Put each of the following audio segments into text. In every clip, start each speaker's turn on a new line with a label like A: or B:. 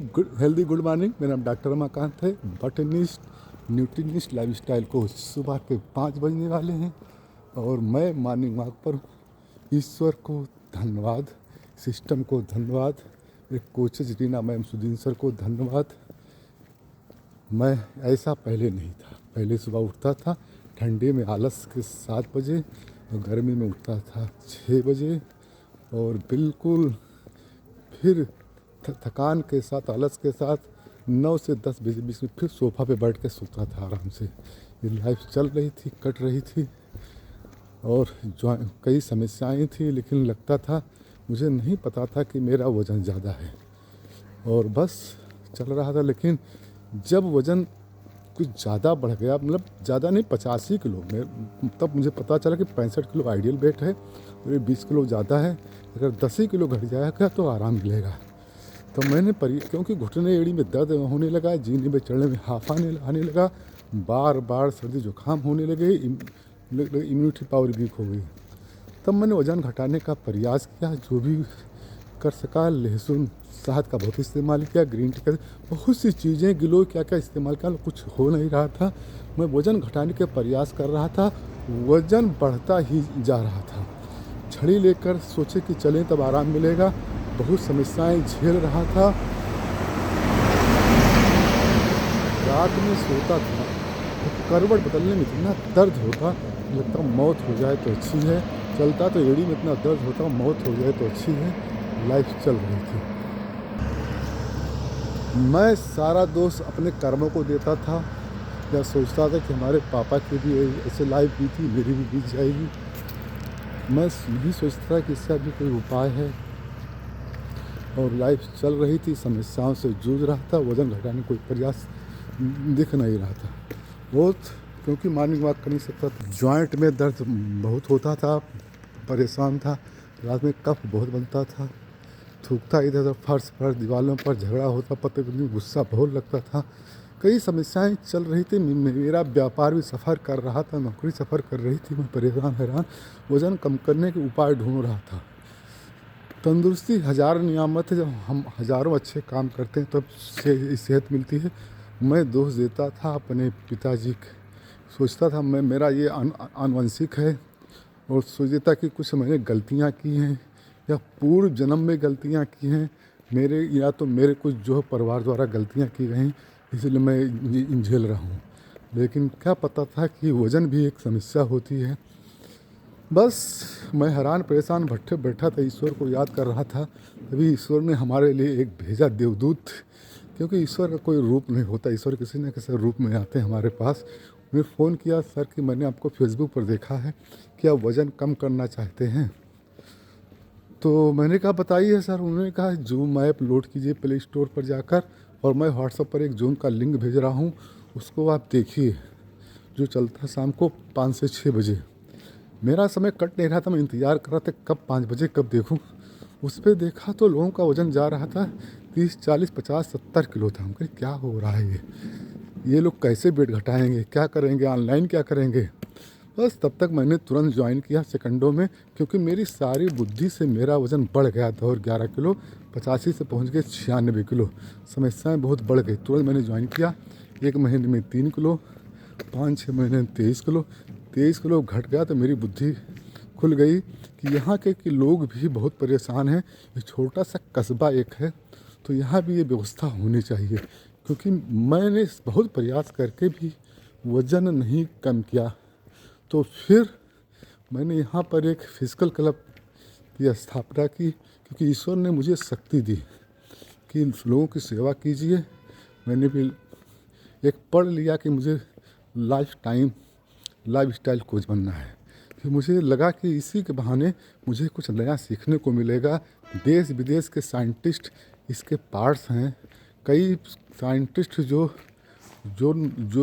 A: Good morning. मेरा नाम doctor Ramakant है, बॉटनिस्ट, न्यूट्रिनिस्ट, लाइफस्टाइल कोच। सुबह के 5 बजने वाले हैं और मैं मॉर्निंग वॉक पर हूँ। ईश्वर को धन्यवाद, सिस्टम को धन्यवाद, मेरे coaches Reena ma'am, Sudin sir को धन्यवाद। मैं ऐसा पहले नहीं था। पहले सुबह उठता था ठंडे में आलस के 7 बजे और गर्मी में उठता था 6 बजे और बिल्कुल फिर थकान के साथ, आलस के साथ 9 से 10 बजे बीच में फिर सोफ़ा पे बैठ के सोता था आराम से। ये लाइफ चल रही थी, कट रही थी और कई समस्याएं थी, लेकिन लगता था, मुझे नहीं पता था कि मेरा वज़न ज़्यादा है और बस चल रहा था। लेकिन जब वज़न कुछ ज़्यादा बढ़ गया, मतलब ज़्यादा नहीं, 85 किलो में, तब मुझे पता चला कि 65 किलो आइडियल वेट है और ये 20 किलो ज़्यादा है। अगर 10 ही किलो घट जाएगा तो आराम मिलेगा। तो मैंने क्योंकि घुटने एड़ी में दर्द होने लगा, जीने में चढ़ने में हाफ आने लगा, बार बार सर्दी जुकाम होने लगे, इम्यूनिटी पावर वीक हो गई। तब मैंने वज़न घटाने का प्रयास किया, जो भी कर सका। लहसुन, शहद का बहुत इस्तेमाल किया, ग्रीन टी का, बहुत सी चीज़ें, गिलोय क्या क्या इस्तेमाल किया, कुछ हो नहीं रहा था। मैं वज़न घटाने के प्रयास कर रहा था, वज़न बढ़ता ही जा रहा था। छड़ी लेकर सोचे कि चलें तब आराम मिलेगा, बहुत समस्याएं झेल रहा था। रात में सोता था तो करवट बदलने में इतना दर्द होता, लगता मौत हो जाए तो अच्छी है। चलता तो एड़ी में इतना दर्द होता, मौत हो जाए तो अच्छी है। लाइफ चल रही थी। मैं सारा दोष अपने कर्मों को देता था, या सोचता था कि हमारे पापा की भी ऐसे लाइफ बीती, मेरी भी बीत जाएगी। मैं यही सोचता था कि इसका भी कोई उपाय है और लाइफ चल रही थी। समस्याओं से जूझ रहा था, वज़न घटाने कोई प्रयास दिख नहीं रहा था बहुत, क्योंकि मॉर्निंग वॉक कर नहीं सकता था। जॉइंट में दर्द बहुत होता था, परेशान था। रात में कफ बहुत बनता था, थूकता इधर उधर, फर्श पर, दीवारों पर झगड़ा होता, पता नहीं, गुस्सा बहुत लगता था। कई समस्याएं चल रही थी। मेरा व्यापार भी सफ़र कर रहा था, नौकरी सफ़र कर रही थी। मैं परेशान हैरान वज़न कम करने के उपाय ढूंढ रहा था। तंदुरुस्ती हज़ार नियामत है, जब हम हज़ारों अच्छे काम करते हैं तब सेहत मिलती है। मैं दोष देता था अपने पिताजी के, सोचता था मेरा ये आनुवंशिक है, और सोचता कि कुछ मैंने गलतियाँ की हैं या पूर्व जन्म में गलतियाँ की हैं मेरे, या तो मेरे कुछ जो परिवार द्वारा गलतियाँ की गई, इसलिए मैं झेल रहा हूँ। लेकिन क्या पता था कि वज़न भी एक समस्या होती है। बस मैं हैरान परेशान बैठा था, ईश्वर को याद कर रहा था। तभी ईश्वर ने हमारे लिए एक भेजा देवदूत, क्योंकि ईश्वर का कोई रूप नहीं होता, ईश्वर किसी न किसी रूप में आते हैं हमारे पास। उन्हें फ़ोन किया, सर कि मैंने आपको फेसबुक पर देखा है कि आप वज़न कम करना चाहते हैं। तो मैंने कहा बताइए सर। उन्होंने कहा जूम ऐप लोड कीजिए प्ले स्टोर पर जाकर, और मैं व्हाट्सएप पर एक जूम का लिंक भेज रहा हूँ, उसको आप देखिए, जो चलता है शाम को 5 से 6 बजे। मेरा समय कट नहीं रहा था, मैं इंतज़ार कर रहा था कब 5 बजे कब देखूं। उस पर देखा तो लोगों का वज़न जा रहा था 30, 40, 50, 70 किलो था। हम कहे क्या हो रहा है ये लोग कैसे वेट घटाएंगे, क्या करेंगे, ऑनलाइन क्या करेंगे। बस तब तक मैंने तुरंत ज्वाइन किया सेकंडों में, क्योंकि मेरी सारी बुद्धि से मेरा वज़न बढ़ गया था और 11 किलो, 85 से पहुँच गए 96 किलो। समस्याएँ बहुत बढ़ गई। तुरंत मैंने ज्वाइन किया। 1 महीने में 3 किलो, 5-6 महीने में 23 किलो, 23 किलो घट गया। तो मेरी बुद्धि खुल गई कि यहाँ के लोग भी बहुत परेशान हैं। ये छोटा सा कस्बा एक है, तो यहाँ भी ये व्यवस्था होनी चाहिए। क्योंकि मैंने बहुत प्रयास करके भी वज़न नहीं कम किया। तो फिर मैंने यहाँ पर एक फिजिकल क्लब की स्थापना की, क्योंकि ईश्वर ने मुझे शक्ति दी कि लोगों की सेवा कीजिए। मैंने भी एक पढ़ लिया कि मुझे लाइफस्टाइल कोच बनना है। फिर मुझे लगा कि इसी के बहाने मुझे कुछ नया सीखने को मिलेगा। देश विदेश के साइंटिस्ट इसके पार्ट्स हैं। कई साइंटिस्ट जो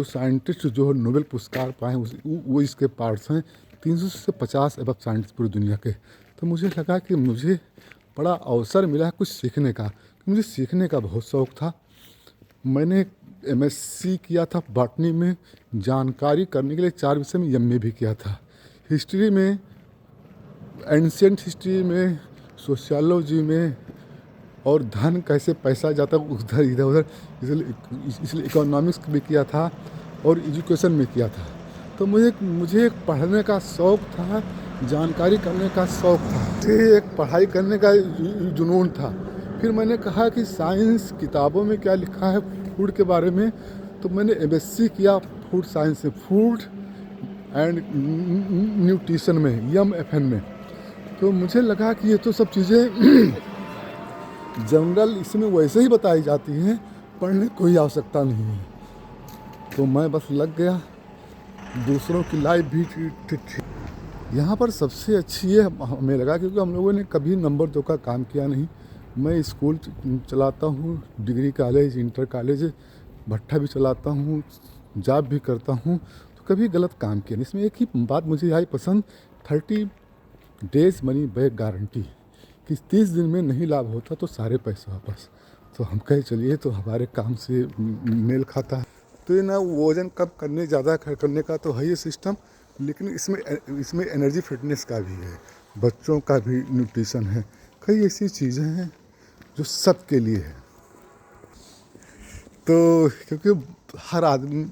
A: साइंटिस्ट जो नोबेल पुरस्कार पाए वो इसके पार्ट्स हैं। 300 से 50 अरब साइंटिस्ट पूरी दुनिया के। तो मुझे लगा कि मुझे बड़ा अवसर मिला है कुछ सीखने का। मुझे सीखने का बहुत शौक़ था। मैंने एमएससी किया था बॉटनी में, जानकारी करने के लिए 4 विषय में एमए भी किया था। हिस्ट्री में, एंशिएंट हिस्ट्री में, सोशियोलॉजी में, और धन कैसे पैसा जाता है उधर इधर उधर, इसलिए इकोनॉमिक्स भी किया था और एजुकेशन में किया था। तो मुझे एक पढ़ने का शौक़ था, जानकारी करने का शौक़ था, एक पढ़ाई करने का जुनून था। फिर मैंने कहा कि साइंस किताबों में क्या लिखा है फूड के बारे में, तो मैंने एमएससी किया फूड साइंस से, फूड एंड न्यूट्रिशन में, YMFN में। तो मुझे लगा कि ये तो सब चीज़ें जनरल इसमें वैसे ही बताई जाती हैं, पढ़ने की कोई आवश्यकता नहीं है। तो मैं बस लग गया, दूसरों की लाइफ भी यहाँ पर सबसे अच्छी है हमें लगा, क्योंकि हम लोगों ने कभी नंबर 2 का काम किया नहीं। मैं स्कूल चलाता हूँ, डिग्री कॉलेज, इंटर कॉलेज, भट्ठा भी चलाता हूँ, जॉब भी करता हूँ, तो कभी गलत काम किया नहीं। इसमें एक ही बात मुझे आई पसंद, 30 डेज मनी बैक गारंटी, कि 30 दिन में नहीं लाभ होता तो सारे पैसे वापस। तो हम कहे चलिए तो हमारे काम से मेल खाता है। तो ये ना वजन कम करने, ज़्यादा करने का तो है ये सिस्टम, लेकिन इसमें एनर्जी फिटनेस का भी है, बच्चों का भी न्यूट्रिशन है, कई ऐसी चीज़ें हैं जो सबके लिए है। तो क्योंकि हर आदमी,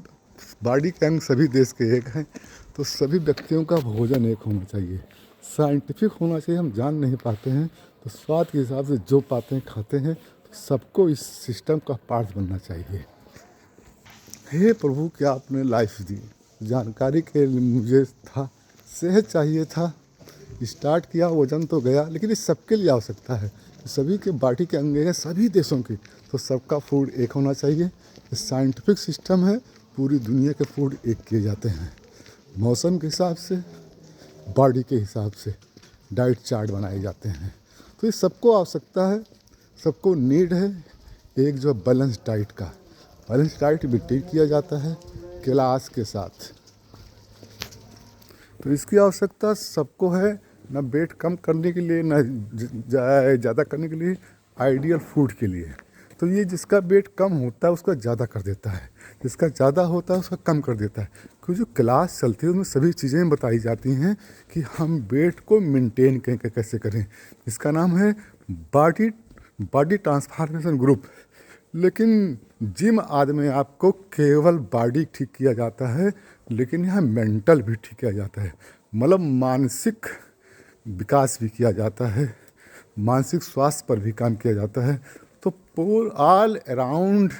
A: बॉडी के अंग सभी देश के एक हैं, तो सभी व्यक्तियों का भोजन एक होना चाहिए, साइंटिफिक होना चाहिए। हम जान नहीं पाते हैं तो स्वाद के हिसाब से जो पाते हैं खाते हैं, तो सबको इस सिस्टम का पार्ट बनना चाहिए। हे प्रभु, क्या आपने लाइफ दी, जानकारी के लिए मुझे था, सेहत चाहिए था, स्टार्ट किया, वजन तो गया, लेकिन इस सबके लिए आवश्यकता है, सभी के बॉडी के अंग हैं, सभी देशों के, तो सबका फूड एक होना चाहिए। ये साइंटिफिक सिस्टम है, पूरी दुनिया के फूड एक किए जाते हैं, मौसम के हिसाब से, बॉडी के हिसाब से डाइट चार्ट बनाए जाते हैं। तो ये सबको आवश्यकता है, सबको नीड है एक जो बैलेंस डाइट का। बैलेंस डाइट मेंटेन किया जाता है क्लास के साथ, तो इसकी आवश्यकता सबको है, ना वेट कम करने के लिए, ना ज़्यादा करने के लिए, आइडियल फूड के लिए। तो ये जिसका वेट कम होता है उसका ज़्यादा कर देता है, जिसका ज़्यादा होता है उसका कम कर देता है। क्योंकि जो क्लास चलती है उसमें सभी चीज़ें बताई जाती हैं कि हम वेट को मेंटेन कैसे करें। इसका नाम है बॉडी ट्रांसफॉर्मेशन ग्रुप। लेकिन जिम आदि में आपको केवल बॉडी ठीक किया जाता है, लेकिन यहाँ मेंटल भी ठीक किया जाता है, मतलब मानसिक विकास भी किया जाता है, मानसिक स्वास्थ्य पर भी काम किया जाता है। तो ऑल अराउंड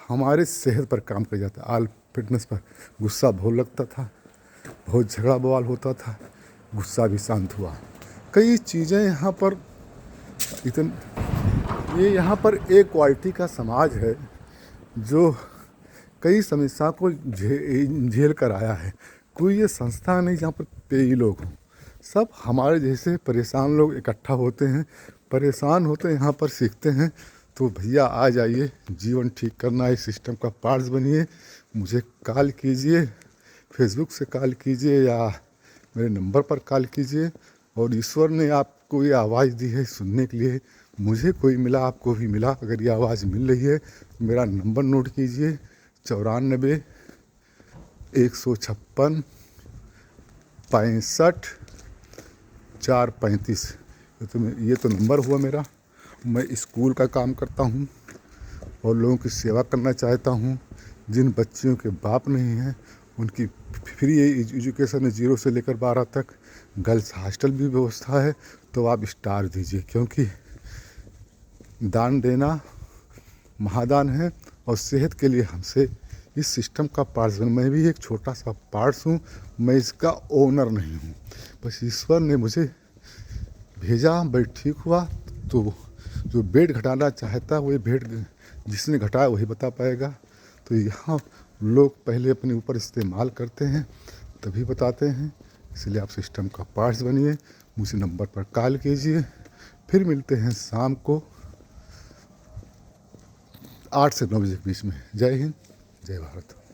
A: हमारे सेहत पर काम किया जाता है, ऑल फिटनेस पर। गुस्सा बहुत लगता था, बहुत झगड़ा बवाल होता था, गुस्सा भी शांत हुआ। कई चीज़ें यहाँ पर ये यहाँ पर एक क्वालिटी का समाज है जो कई समस्या को झेल कर आया है। कोई ये संस्था नहीं जहाँ पर कई लोग हों, सब हमारे जैसे परेशान लोग इकट्ठा होते हैं, परेशान होते हैं, यहाँ पर सीखते हैं। तो भैया आ जाइए, जीवन ठीक करना है, सिस्टम का पार्ट्स बनिए, मुझे कॉल कीजिए, फेसबुक से कॉल कीजिए या मेरे नंबर पर कॉल कीजिए। और ईश्वर ने आपको ये आवाज़ दी है सुनने के लिए, मुझे कोई मिला, आपको भी मिला। अगर ये आवाज़ मिल रही है, मेरा नंबर नोट कीजिए, 94 156 65 435। ये तो नंबर हुआ मेरा। मैं स्कूल का काम करता हूँ और लोगों की सेवा करना चाहता हूँ। जिन बच्चियों के बाप नहीं हैं उनकी फ्री एजुकेशन है, 0 से लेकर 12 तक। गर्ल्स हॉस्टल भी व्यवस्था है, तो आप स्टार दीजिए, क्योंकि दान देना महादान है। और सेहत के लिए हमसे इस सिस्टम का पार्ट्स बन, मैं भी एक छोटा सा पार्ट्स हूँ, मैं इसका ओनर नहीं हूँ। बस ईश्वर ने मुझे भेजा, मैं ठीक हुआ। तो जो वेट घटाना चाहता है वही वेट जिसने घटाया वही बता पाएगा। तो यहाँ लोग पहले अपने ऊपर इस्तेमाल करते हैं तभी बताते हैं, इसलिए आप सिस्टम का पार्ट्स बनिए। मुझे नंबर पर कॉल कीजिए। फिर मिलते हैं शाम को 8 से 9 बजे के बीच में। जय हिंद, जय भारत।